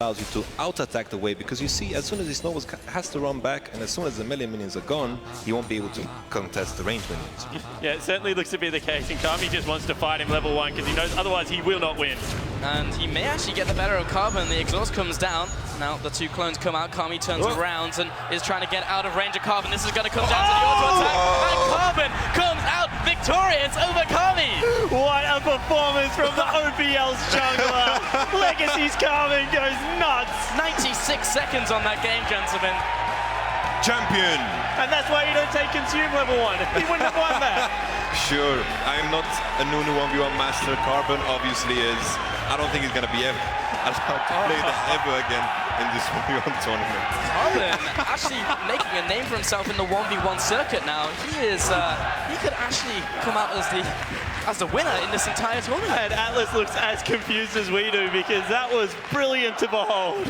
allows you to out-attack the wave, because you see, as soon as his snowballs has to run back, and as soon as the melee minions are gone, he won't be able to contest the range minions. Yeah, it certainly looks to be the case, and Kami just wants to fight him level 1 because he knows otherwise he will not win. And he may actually get the better of Carbon. The exhaust comes down. Now the two clones come out. Kami turns around and is trying to get out of range of Carbon. This is going to come down to the auto attack. And Carbon comes out victorious over Kami. What a performance from the OPL's jungler. Legacy's Carbon goes nuts. 96 seconds on that game, gentlemen. Champion! And that's why you don't take consume level 1. He wouldn't have won that. Sure, I'm not a Nunu 1v1 master. Carbon obviously is. I don't think he's going to be allowed to play that ever again in this 1v1 tournament. Carbon actually making a name for himself in the 1v1 circuit now. He is, he could actually come out as the winner in this entire tournament. And Atlas looks as confused as we do, because that was brilliant to behold.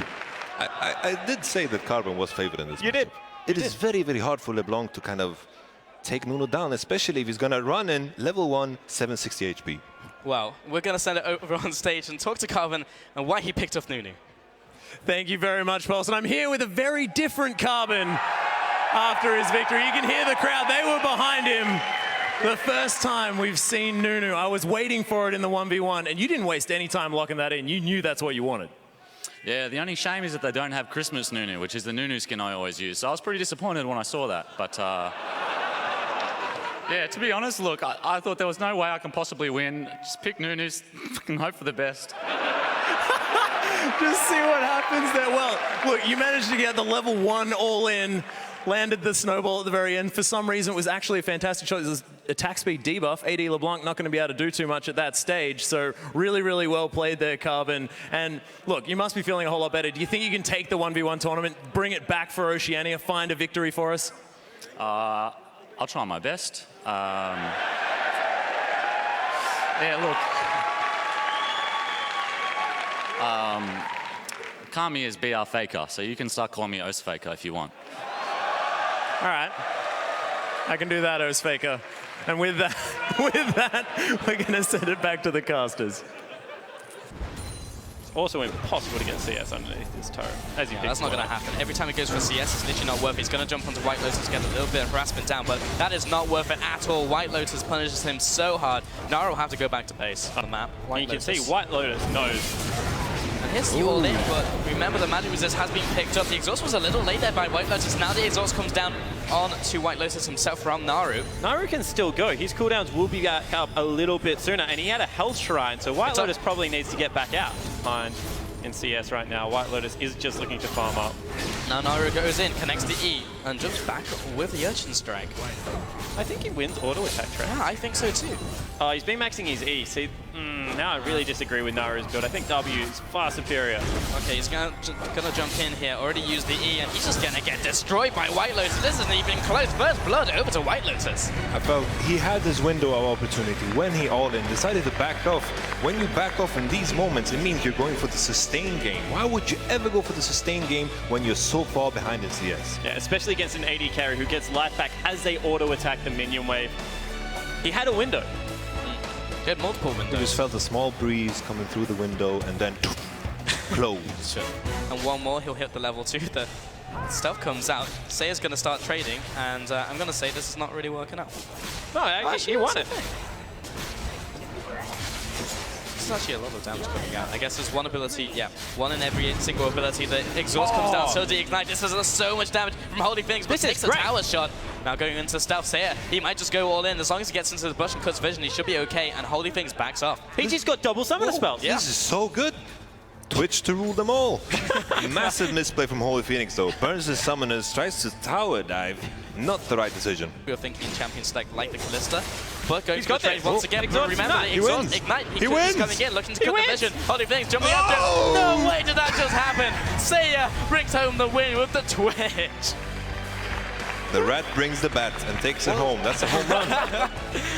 I did say that Carbon was favored in this matchup. You did. It is very, very hard for LeBlanc to kind of take Nunu down, especially if he's going to run in level 1, 760 HP. Well, we're going to send it over on stage and talk to Carbon and why he picked off Nunu. Thank you very much, Pulse. And I'm here with a very different Carbon after his victory. You can hear the crowd. They were behind him. The first time we've seen Nunu. I was waiting for it in the 1v1, and you didn't waste any time locking that in. You knew that's what you wanted. Yeah, the only shame is that they don't have Christmas Nunu, which is the Nunu skin I always use. So I was pretty disappointed when I saw that. But yeah, to be honest, look, I thought there was no way I can possibly win. Just pick Nunus and hope for the best. Just see what happens there. Well, look, you managed to get the level 1 all-in, landed the snowball at the very end. For some reason, it was actually a fantastic shot. It was attack speed debuff. AD LeBlanc not going to be able to do too much at that stage. So really, really well played there, Carbon. And look, you must be feeling a whole lot better. Do you think you can take the 1v1 tournament, bring it back for Oceania, find a victory for us? I'll try my best. Yeah, look. Kami is BR Faker, so you can start calling me Os Faker if you want. All right. I can do that, Os Faker. And with that, we're going to send it back to the casters. It's also impossible to get CS underneath this turret, as you think. That's not going to happen. Every time he goes for CS, it's literally not worth it. He's going to jump onto WhiteLotus to get a little bit of harassment down, but that is not worth it at all. WhiteLotus punishes him so hard. Naru will have to go back to base on the map. You can see WhiteLotus knows. And here's the all-in, but remember the magic resist has been picked up. The exhaust was a little late there by WhiteLotus. Now the exhaust comes down on to WhiteLotus himself from Naru. Naru can still go. His cooldowns will be back up a little bit sooner, and he had a health shrine, so WhiteLotus probably needs to get back out in CS right now. WhiteLotus is just looking to farm up. Now Naru goes in, connects the E, and jumps back with the Urchin Strike. I think he wins auto attack trap. Yeah, I think so too. He's been maxing his E. See, now I really disagree with Naru's build. I think W is far superior. Okay, he's gonna jump in here. Already used the E, and he's just gonna get destroyed by WhiteLotus. This isn't even close. First blood over to WhiteLotus. I felt he had this window of opportunity when he all-in, decided to back off. When you back off in these moments, it means you're going for the sustain game. Why would you ever go for the sustain game when you're so far behind in CS? Yeah, especially against an AD carry who gets life back as they auto-attack the minion wave. He had a window. He had multiple windows. You just felt a small breeze coming through the window and then close. And one more, he'll hit the level 2. The stuff comes out. Seiya's going to start trading, and I'm going to say this is not really working out. No, actually, he won it. There's actually a lot of damage coming out. I guess there's one ability, yeah, one in every single ability. The exhaust comes down, so the ignite. This is so much damage from HolyPhoenix, but takes a tower shot. Now going into stealth, Seiya, he might just go all in. As long as he gets into the bush and cuts vision, he should be okay, and HolyPhoenix backs off. He just got double summoner spells. Yeah. This is so good. Twitch to rule them all. Massive misplay from HolyPhoenix though. Burns his summoners, tries to tower dive. Not the right decision. We were thinking champion select like the Kalista, but going He's for got the trade once again. Exhaust, Remember the exhaust, ignite. He wins. Coming in, looking to cut the vision. HolyPhoenix jumping up. No way did that just happen. Seiya brings home the win with the Twitch. The rat brings the bat and takes it home. That's a home run.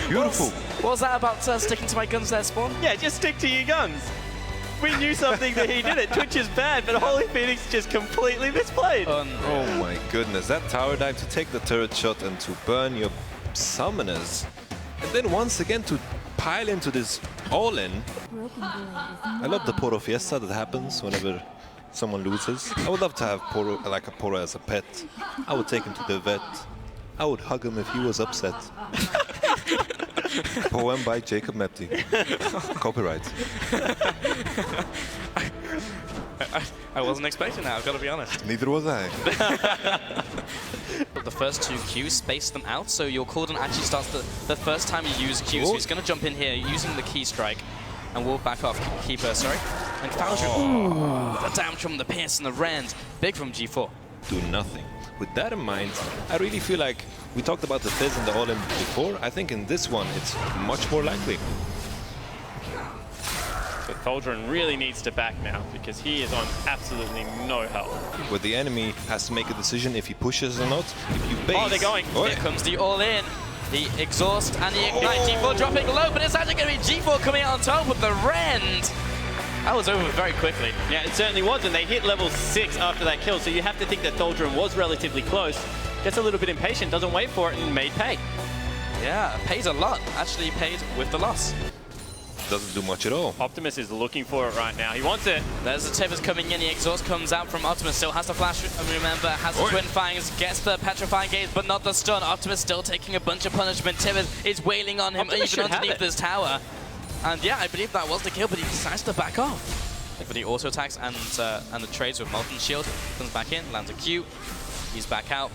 Beautiful. What was that about sticking to my guns there, Spawn? Yeah, just stick to your guns. We knew something that he did it. Twitch is bad, but HolyPhoenix just completely misplayed. Oh my goodness, that tower dive to take the turret shot and to burn your summoners. And then once again to pile into this all-in. I love the Poro Fiesta that happens whenever someone loses. I would love to have Poro, like a Poro as a pet. I would take him to the vet. I would hug him if he was upset. Poem by Jacob Mepti. Copyright. I wasn't expecting that, I've got to be honest. Neither was I. The first two Qs space them out, so your cooldown actually starts the first time you use Q. So he's going to jump in here using the key strike and walk back off. Keeper, sorry. And Thaldrin, ooh, the damage from the Pierce and the Rend. Big from G4. Do nothing. With that in mind, I really feel like we talked about the Fizz and the All-In before. I think in this one, it's much more likely. But Thaldrin really needs to back now because he is on absolutely no health. Where the enemy has to make a decision if he pushes or not. If you base... Oh, they're going. Oh, Here comes the all-in, the exhaust and the ignite. G4 dropping low, but it's actually going to be G4 coming out on top with the Rend. That was over very quickly. Yeah, it certainly was, and they hit level 6 after that kill, so you have to think that Thaldrin was relatively close. Gets a little bit impatient, doesn't wait for it, and made pay. Yeah, pays a lot. Actually paid with the loss. doesn't do much at all. Optimus is looking for it right now. He wants it. There's the Tibbers coming in. The exhaust comes out from Optimus. Still has the flash. Remember, has the Twin Fangs. Gets the petrifying gaze, but not the stun. Optimus still taking a bunch of punishment. Tibbers is wailing on him, Optimus even underneath this tower. And yeah, I believe that was the kill, but he decides to back off. For the auto attacks and the trades with Molten Shield. Comes back in, lands a Q. He's back out.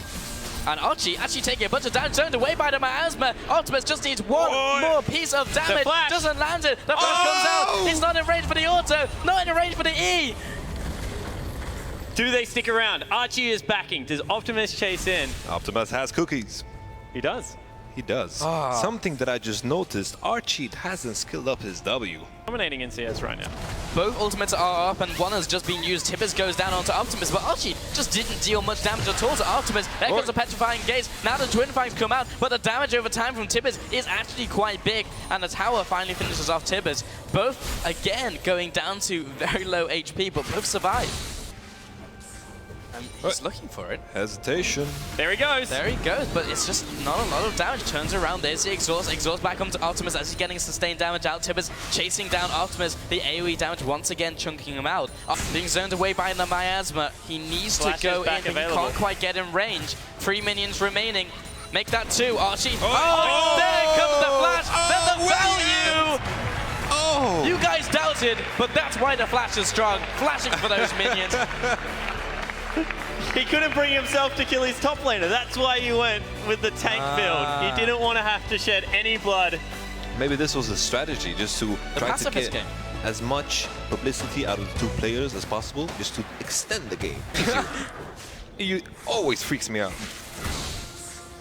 And Archie actually taking a bunch of damage, turned away by the miasma. Optimus just needs one more piece of damage. Doesn't land it. The flash comes out. It's not in range for the auto. Not in range for the E. Do they stick around? Archie is backing. Does Optimus chase in? Optimus has cookies. He does. He does. Something that I just noticed, Archie hasn't skilled up his W. Dominating in CS right now. Both ultimates are up and one has just been used. Tibbers goes down onto Optimus, but Archie just didn't deal much damage at all to Optimus. There comes the Petrifying Gaze. Now the Twin Fangs come out, but the damage over time from Tibbers is actually quite big, and the tower finally finishes off Tibbers. Both, again, going down to very low HP, but both survive. And he's looking for it. Hesitation. There he goes. There he goes, but it's just not a lot of damage. Turns around, there's the exhaust. Exhaust back onto Optimus as he's getting sustained damage out. Tibbers chasing down Optimus. The AoE damage once again chunking him out. Being zoned away by the miasma. He needs to go in, but he can't quite get in range. 3 minions remaining. Make that 2, Archie. There comes the flash. Then the value. You guys doubted, but that's why the flash is strong. Flashing for those minions. He couldn't bring himself to kill his top laner. That's why he went with the tank build. He didn't want to have to shed any blood. Maybe this was a strategy, just to try to get as much publicity out of the 2 players as possible, just to extend the game. You always freaks me out.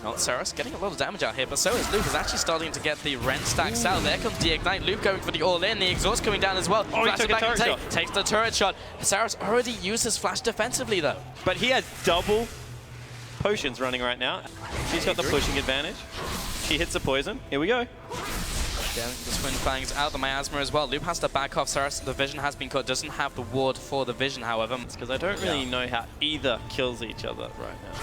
Well, Ceros getting a lot of damage out here, but so is Luke is actually starting to get the Rend stacks out. There comes the Ignite. Luke going for the all-in. The exhaust coming down as well. Oh, he took a turret shot. Takes the turret shot. Ceros already used his flash defensively, though. But he has double potions running right now. She's got the pushing advantage. She hits the poison. Here we go. Yeah, the Twin Fangs out, the miasma as well. Loop has to back off. Ceros, the vision has been cut. Doesn't have the ward for the vision, however. Because I don't really know how either kills each other right now.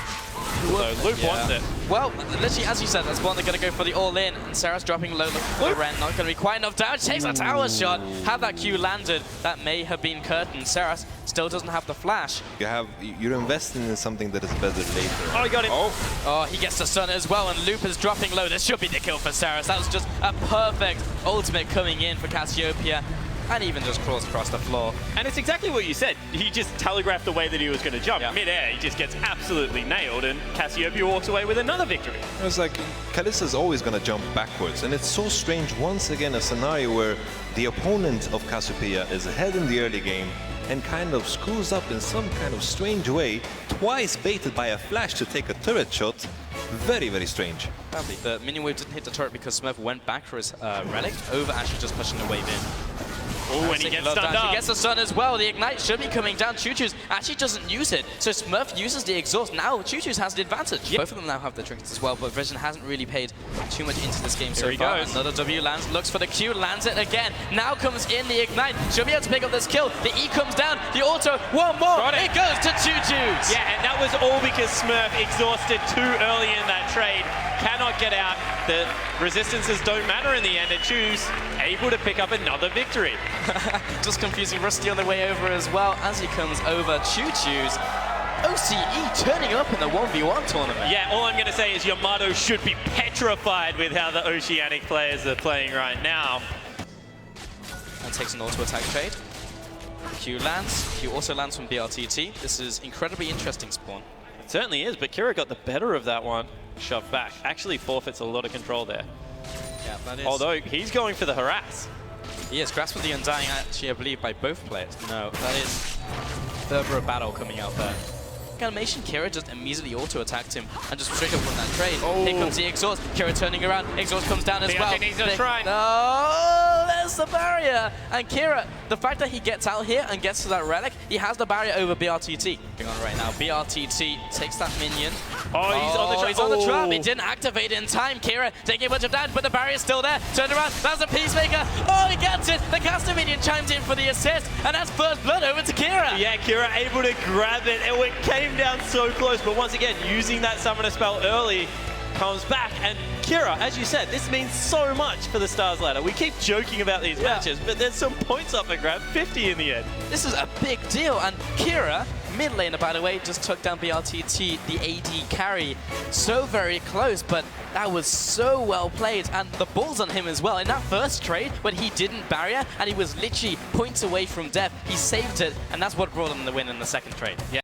So Luke wants it. Well, literally, as you said, that's one they're going to go for the all-in. And Ceros dropping low for the Rend. Not going to be quite enough damage. Takes a tower shot. Had that Q landed, that may have been curtain. Ceros still doesn't have the flash. You're investing in something that is better later. Oh, he got him. Oh, he gets the stun as well, and Loop is dropping low. This should be the kill for Ceros. That was just a perfect ultimate coming in for Cassiopeia. And even just crawls across the floor. And it's exactly what you said. He just telegraphed the way that he was going to jump. Mid-air, he just gets absolutely nailed, and Cassiopeia walks away with another victory. It's like Kalista's always going to jump backwards, and it's so strange once again a scenario where the opponent of Cassiopeia is ahead in the early game and kind of screws up in some kind of strange way, twice baited by a flash to take a turret shot. Very, very strange. The minion wave didn't hit the turret because Smurf went back for his relic over actually just pushing the wave in. Oh, and he gets stunned up. He gets the stun as well. The Ignite should be coming down. ChuChuZ actually doesn't use it. So Smurf uses the exhaust. Now ChuChuZ has the advantage. Both of them now have the trinkets as well, but Vision hasn't really paid too much into this game so far. Another W lands, looks for the Q, lands it again. Now comes in the Ignite. Should be able to pick up this kill. The E comes down. The auto, one more. It goes to ChuChuZ. Yeah, and that was all because Smurf exhausted too early in that trade. Cannot cannot get out. The resistances don't matter in the end, and ChuChuZ able to pick up another victory. Just confusing Rusty on the way over as well as he comes over. ChuChuZ, OCE turning up in the 1v1 tournament. Yeah, all I'm going to say is Yamato should be petrified with how the Oceanic players are playing right now. And takes an auto-attack trade. Q lands. Q also lands from BrTT. This is incredibly interesting spawn. It certainly is, but Kira got the better of that one. Shoved back. Actually forfeits a lot of control there. Yeah, that is. Although he's going for the harass. He is grasped with the Undying, actually, I believe, by both players. No, that is Thurber battle coming out there. Animation, Kira just immediately auto-attacked him and just straight up from that trade. Here comes the exhaust. Kira turning around. Exhaust comes down as well. Needs a shrine. No, there's the barrier. And Kira, the fact that he gets out here and gets to that relic, he has the barrier over BrTT. Going on right now. BrTT takes that minion. Oh, he's on the trap. He's on the trap. He didn't activate it in time. Kira taking a bunch of damage, but the barrier's still there. Turned around. That's a Peacemaker. Oh, he gets it. The caster minion chimes in for the assist, and that's first blood over to Kira. Yeah, Kira able to grab it. It came down so close, but once again, using that summoner spell early, comes back. And Kira, as you said, this means so much for the Stars ladder. We keep joking about these matches, but there's some points up for grab, 50 in the end. This is a big deal, and Kira, mid laner, by the way, just took down BrTT, the AD carry. So very close, but that was so well played, and the ball's on him as well. In that first trade, when he didn't barrier, and he was literally points away from death, he saved it, and that's what brought him the win in the second trade. Yeah.